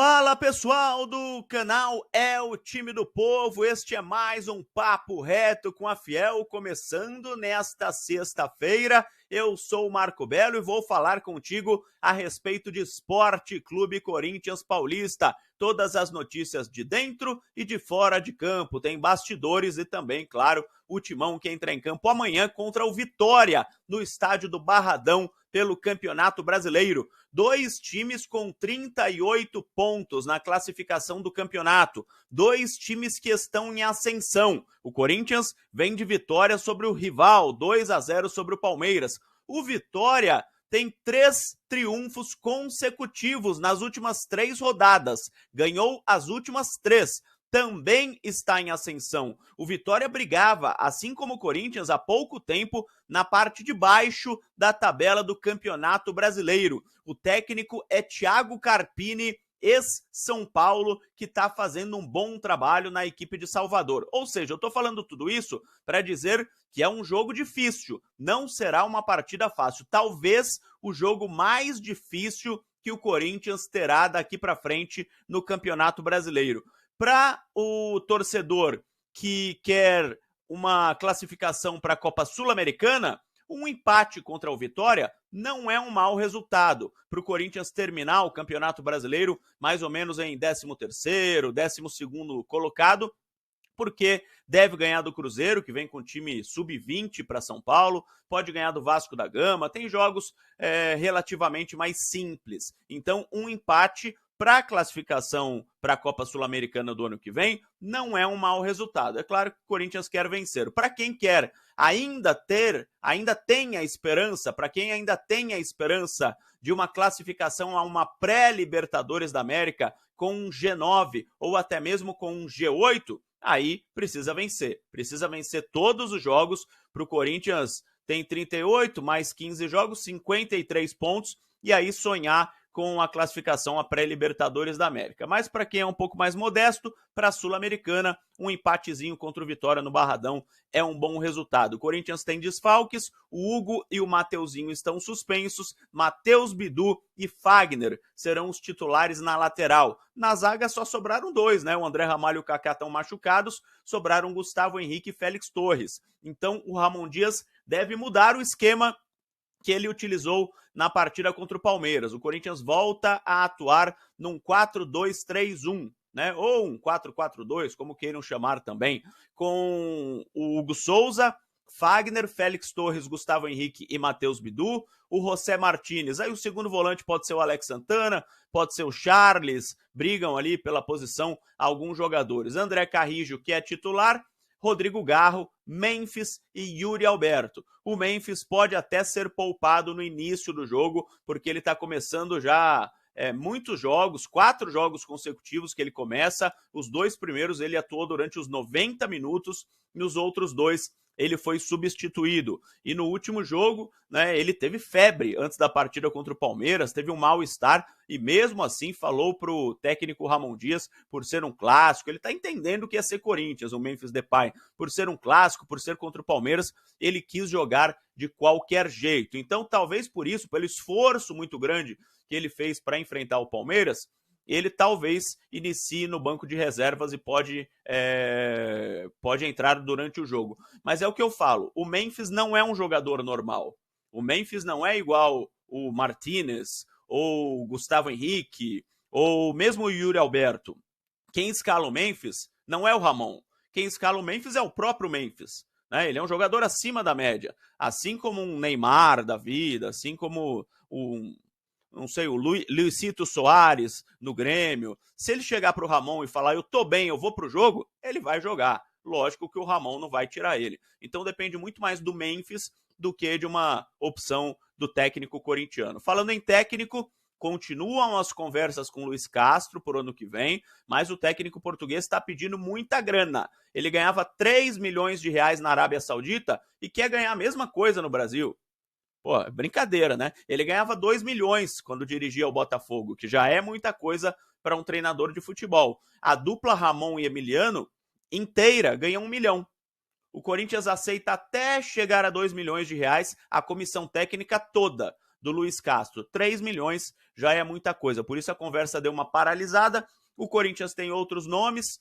Fala pessoal do canal É o Time do Povo, este é mais um Papo Reto com a Fiel, começando nesta sexta-feira. Eu sou o Marco Belo e vou falar contigo a respeito de Esporte Clube Corinthians Paulista. Todas as notícias de dentro e de fora de campo, tem bastidores e também, claro, o Timão que entra em campo amanhã contra o Vitória, no estádio do Barradão, pelo Campeonato Brasileiro. Dois times com 38 pontos na classificação do campeonato. Dois times que estão em ascensão. O Corinthians vem de vitória sobre o rival, 2-0 sobre o Palmeiras. O Vitória tem 3 triunfos consecutivos nas últimas 3 rodadas. Ganhou as últimas 3. Também está em ascensão. O Vitória brigava, assim como o Corinthians, há pouco tempo, na parte de baixo da tabela do Campeonato Brasileiro. O técnico é Thiago Carpini, ex-São Paulo, que está fazendo um bom trabalho na equipe de Salvador. Ou seja, eu estou falando tudo isso para dizer que é um jogo difícil, não será uma partida fácil. Talvez o jogo mais difícil que o Corinthians terá daqui para frente no Campeonato Brasileiro. Para o torcedor que quer uma classificação para a Copa Sul-Americana, um empate contra o Vitória não é um mau resultado para o Corinthians terminar o Campeonato Brasileiro mais ou menos em 13º, 12º colocado, porque deve ganhar do Cruzeiro, que vem com time sub-20 para São Paulo, pode ganhar do Vasco da Gama, tem jogos relativamente mais simples. Então, um empate para a classificação para a Copa Sul-Americana do ano que vem, não é um mau resultado. É claro que o Corinthians quer vencer. Para quem quer ainda tem a esperança, para quem ainda tem a esperança de uma classificação a uma pré-Libertadores da América com um G9 ou até mesmo com um G8, aí precisa vencer. Precisa vencer todos os jogos. Para o Corinthians tem 38, mais 15 jogos, 53 pontos, e aí sonhar com a classificação a pré-Libertadores da América. Mas para quem é um pouco mais modesto, para a Sul-Americana, um empatezinho contra o Vitória no Barradão é um bom resultado. O Corinthians tem desfalques, o Hugo e o Mateuzinho estão suspensos, Matheus Bidu e Fagner serão os titulares na lateral. Na zaga só sobraram 2, né? O André Ramalho e o Kaká estão machucados, sobraram Gustavo Henrique e Félix Torres. Então o Ramon Dias deve mudar o esquema que ele utilizou na partida contra o Palmeiras. O Corinthians volta a atuar num 4-2-3-1, né? Ou um 4-4-2, como queiram chamar também, com o Hugo Souza, Fagner, Félix Torres, Gustavo Henrique e Matheus Bidu, o José Martínez. Aí o segundo volante pode ser o Alex Santana, pode ser o Charles, brigam ali pela posição alguns jogadores. André Carrijo, que é titular, Rodrigo Garro, Memphis e Yuri Alberto. O Memphis pode até ser poupado no início do jogo, porque ele está começando já muitos jogos, 4 jogos consecutivos que ele começa. Os 2 primeiros ele atuou durante os 90 minutos, e os outros 2 ele foi substituído. E no último jogo, né, ele teve febre antes da partida contra o Palmeiras, teve um mal-estar e mesmo assim falou para o técnico Ramon Dias, por ser um clássico, ele está entendendo o que é ser Corinthians, o Memphis Depay, por ser um clássico, por ser contra o Palmeiras, ele quis jogar de qualquer jeito. Então, talvez por isso, pelo esforço muito grande que ele fez para enfrentar o Palmeiras, ele talvez inicie no banco de reservas e pode entrar durante o jogo. Mas é o que eu falo, o Memphis não é um jogador normal. O Memphis não é igual o Martínez, ou o Gustavo Henrique, ou mesmo o Yuri Alberto. Quem escala o Memphis não é o Ramon. Quem escala o Memphis é o próprio Memphis. Né? Ele é um jogador acima da média. Assim como um Neymar da vida, assim como o Luizito Soares no Grêmio. Se ele chegar para o Ramon e falar, eu tô bem, eu vou pro jogo, ele vai jogar. Lógico que o Ramon não vai tirar ele. Então depende muito mais do Memphis do que de uma opção do técnico corintiano. Falando em técnico, continuam as conversas com o Luiz Castro por ano que vem, mas o técnico português está pedindo muita grana. Ele ganhava 3 milhões de reais na Arábia Saudita e quer ganhar a mesma coisa no Brasil. Pô, brincadeira, né? Ele ganhava 2 milhões quando dirigia o Botafogo, que já é muita coisa para um treinador de futebol. A dupla Ramon e Emiliano inteira ganha 1 milhão. O Corinthians aceita até chegar a 2 milhões de reais a comissão técnica toda. do Luiz Castro. 3 milhões já é muita coisa, por isso a conversa deu uma paralisada. O Corinthians tem outros nomes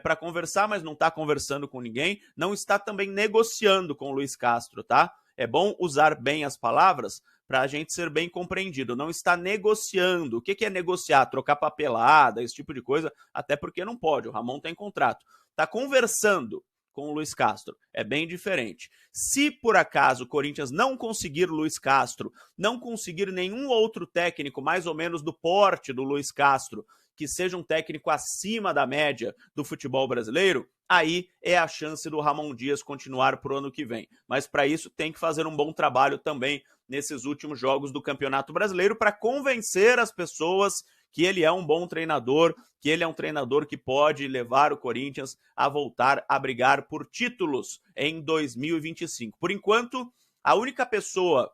para conversar, mas não está conversando com ninguém, não está também negociando com o Luiz Castro, tá? É bom usar bem as palavras para a gente ser bem compreendido. Não está negociando. O que é negociar? Trocar papelada, esse tipo de coisa, até porque não pode, o Ramon tem contrato. Está conversando com o Luiz Castro, é bem diferente. Se por acaso o Corinthians não conseguir o Luiz Castro, não conseguir nenhum outro técnico mais ou menos do porte do Luiz Castro, que seja um técnico acima da média do futebol brasileiro, aí é a chance do Ramon Dias continuar para o ano que vem. Mas para isso tem que fazer um bom trabalho também nesses últimos jogos do Campeonato Brasileiro para convencer as pessoas que ele é um bom treinador, que ele é um treinador que pode levar o Corinthians a voltar a brigar por títulos em 2025. Por enquanto, a única pessoa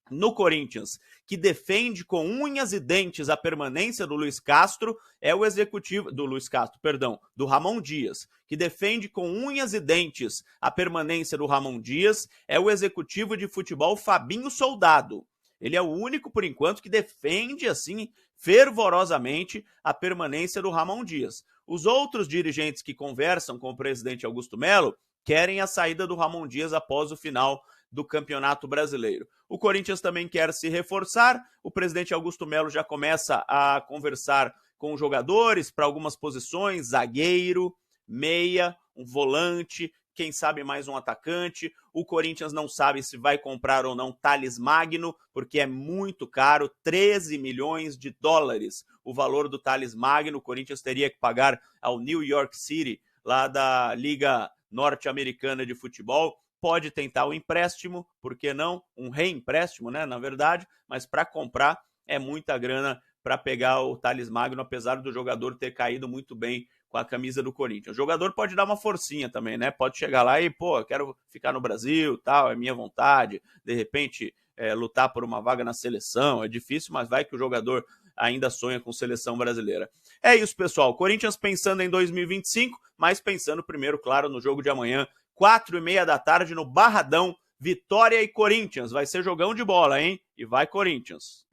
no Corinthians que defende com unhas e dentes a permanência do Luiz Castro é o executivo do Ramon Dias, que defende com unhas e dentes a permanência do Ramon Dias é o executivo de futebol Fabinho Soldado. Ele é o único, por enquanto, que defende, assim, fervorosamente a permanência do Ramon Dias. Os outros dirigentes que conversam com o presidente Augusto Melo querem a saída do Ramon Dias após o final do Campeonato Brasileiro. O Corinthians também quer se reforçar, o presidente Augusto Melo já começa a conversar com jogadores para algumas posições, zagueiro, meia, um volante, quem sabe mais um atacante. O Corinthians não sabe se vai comprar ou não Thales Magno, porque é muito caro, 13 milhões de dólares o valor do Thales Magno. O Corinthians teria que pagar ao New York City, lá da Liga Norte-Americana de Futebol. Pode tentar o empréstimo, por que não? Um reempréstimo, né, na verdade, mas para comprar é muita grana para pegar o Thales Magno, apesar do jogador ter caído muito bem com a camisa do Corinthians. O jogador pode dar uma forcinha também, né? Pode chegar lá e, pô, quero ficar no Brasil, tal, é minha vontade, de repente lutar por uma vaga na seleção, é difícil, mas vai que o jogador ainda sonha com seleção brasileira. É isso, pessoal. Corinthians pensando em 2025, mas pensando primeiro, claro, no jogo de amanhã, 4h30 da tarde no Barradão, Vitória e Corinthians. Vai ser jogão de bola, hein? E vai Corinthians!